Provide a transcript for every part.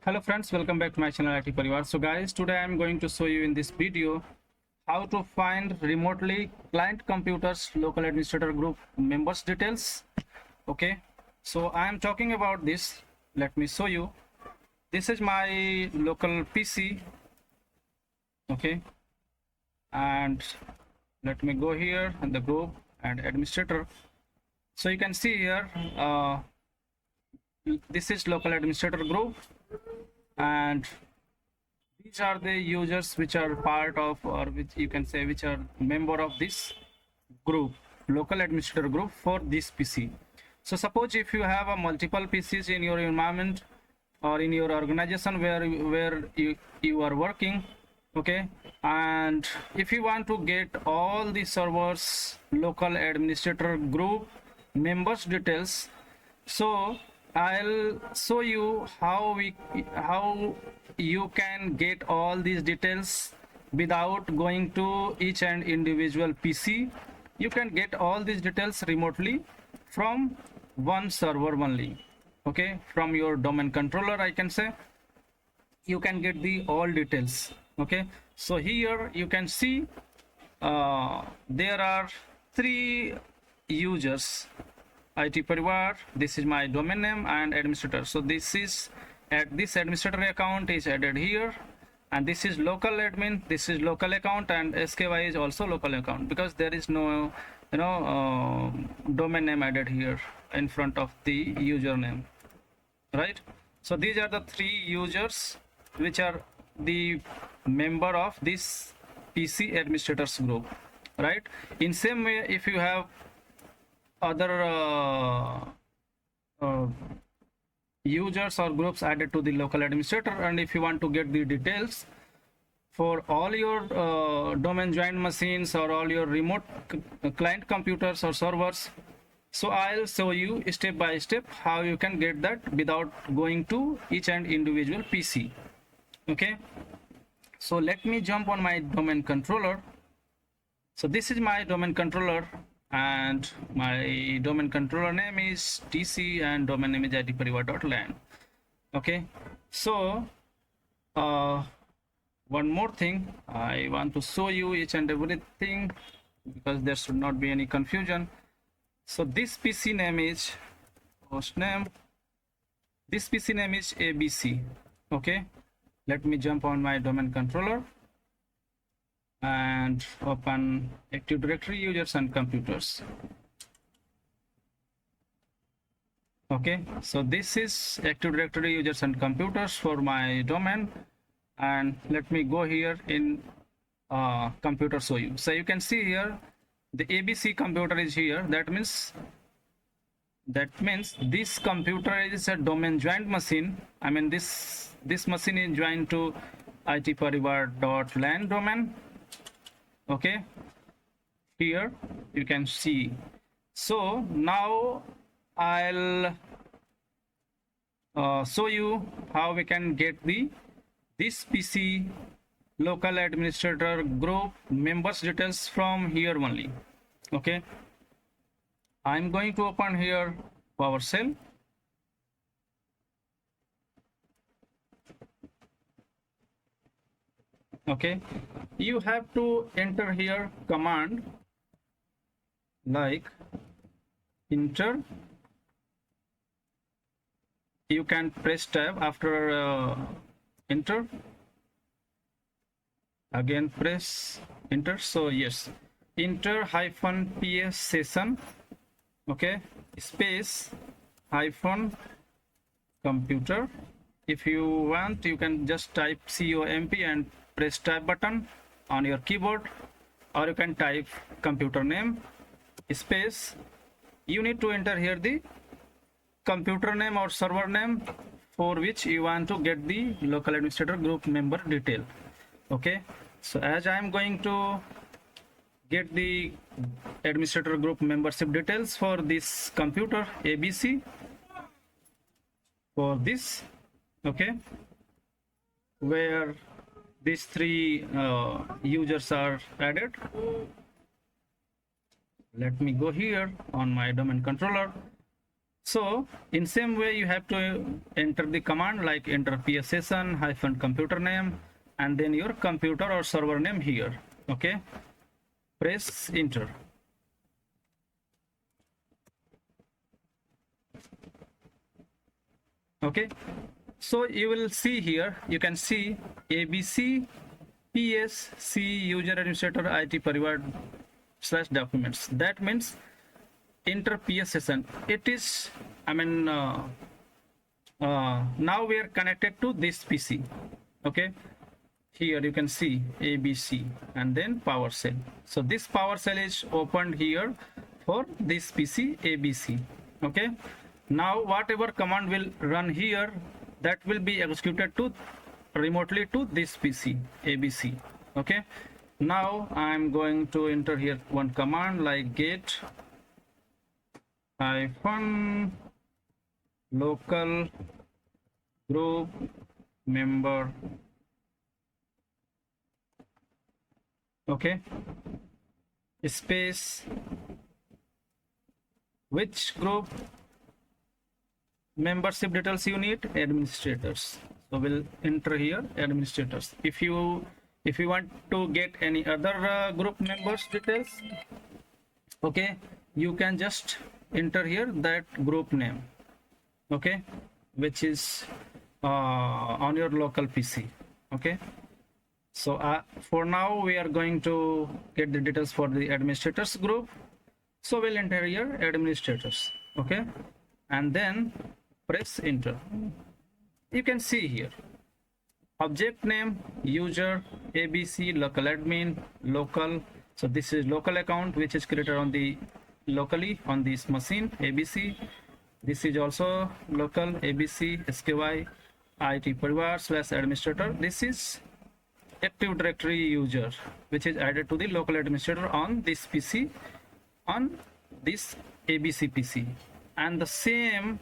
Hello friends, welcome back to my channel IT Parivar. So guys, today I am going to show you in this video how to find remotely client computers local administrator group members details. Okay, so I am talking about this. Let me show you. This is my local PC. Okay, and let me go here in the group and administrator. So you can see here this is local administrator group, and these are the users which are part of, or which you can say which are member of this group, local administrator group for this PC. So suppose if you have a multiple PCs in your environment or in your organization where you are working, okay, and if you want to get all the servers local administrator group members details, so I'll show you how you can get all these details without going to each and individual PC. You can get all these details remotely from one server only. Okay, from your domain controller, I can say you can get the all details. Okay, so here you can see there are 3 users. IT Parivar, this is my domain name and administrator. So this is at this administrator account is added here, and this is local admin, this is local account, and SKY is also local account because there is no domain name added here in front of the username, right? So these are the 3 users which are the member of this PC administrators group, right? In same way, if you have other users or groups added to the local administrator, and if you want to get the details for all your domain joined machines or all your remote client computers or servers, so I'll show you step by step how you can get that without going to each and individual PC. Okay, so let me jump on my domain controller. So this is my domain controller, and my domain controller name is TC and domain name is itparivar.land. Okay, so one more thing, I want to show you each and everything because there should not be any confusion. So this PC name is host name, this PC name is ABC. Okay, let me jump on my domain controller and open Active Directory users and computers. Okay, so this is Active Directory users and computers for my domain, and let me go here in computer show you. So you can see here the ABC computer is here. That means this computer is a domain joined machine. I mean this machine is joined to itparivar.land domain. Okay, here you can see. So now I'll show you how we can get this PC local administrator group members details from here only. Okay, I'm going to open here PowerShell. Okay, you have to enter here command like enter. You can press tab after enter, again press enter. So yes, Enter-PSSession, okay, space hyphen computer. If you want, you can just type COMP and press tab button on your keyboard, or you can type computer name space. You need to enter here the computer name or server name for which you want to get the local administrator group member detail. Okay, so as I am going to get the administrator group membership details for this computer ABC, for this, okay, where these 3 users are added. Let me go here on my domain controller So in same way, you have to enter the command like Enter-PSSession -ComputerName and then your computer or server name here. Okay, press enter. Okay, so you will see here, you can see ABC PSC user administrator IT Parivar /documents. That means Enter-PSSession. It is, I mean, now we are connected to this PC. Okay, here you can see ABC and then PowerShell. So this PowerShell is opened here for this PC ABC. Okay, now whatever command will run here, that will be executed to remotely to this PC ABC. Okay, now I'm going to enter here one command like get -local group member. Okay, space which group membership details you need, administrators. So we'll enter here administrators. If you want to get any other group members details, okay, you can just enter here that group name, okay, which is on your local PC. Okay, so for now we are going to get the details for the administrators group. So we'll enter here administrators. Okay, and then press enter. You can see here object name user ABC local admin local. So this is local account which is created on the locally on this machine ABC. This is also local ABC SKY IT Parivar /administrator. This is Active Directory user which is added to the local administrator on this PC, on this ABC PC, and the same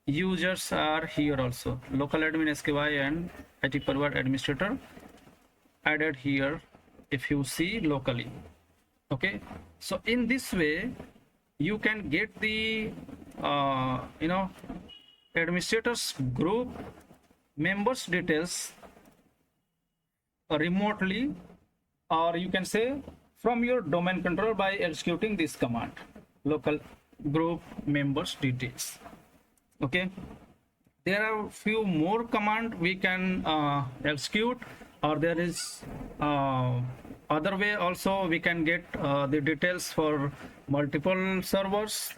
users are here also, local admin SKY and IT Parivar administrator added here if you see locally. Okay, so in this way you can get the administrators group members details remotely, or you can say from your domain controller by executing this command local group members details. Okay, there are few more command we can execute, or there is other way also we can get the details for multiple servers,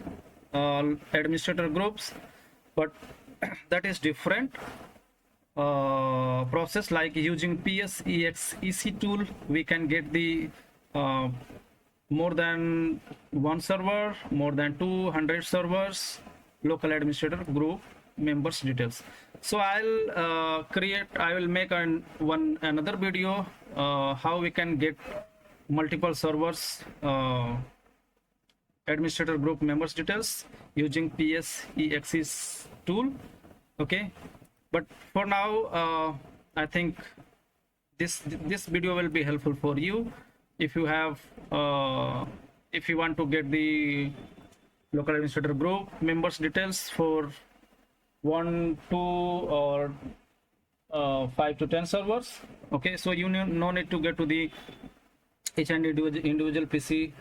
administrator groups, but that is different process. Like using PSSEC tool, we can get the more than one server, more than 200 servers, local administrator group members details. So I will make another video how we can get multiple servers administrator group members details using PSSEC tool. Okay, but for now I think this video will be helpful for you if you have if you want to get the local administrator group members details for 1, 2 or 5 to 10 servers. Okay, so you no need to get to the each and individual PC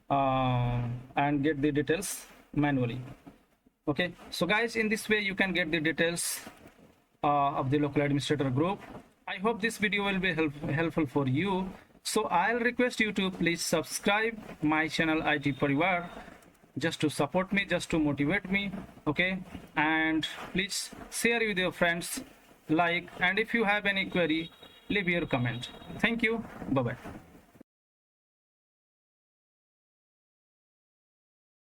and get the details manually. Okay, so guys, in this way you can get the details of the local administrator group. I hope this video will be helpful for you. So I'll request you to please subscribe my channel IT Parivar, just to support me, just to motivate me. Okay, and please share with your friends, like, and if you have any query, leave your comment. Thank you. Bye bye.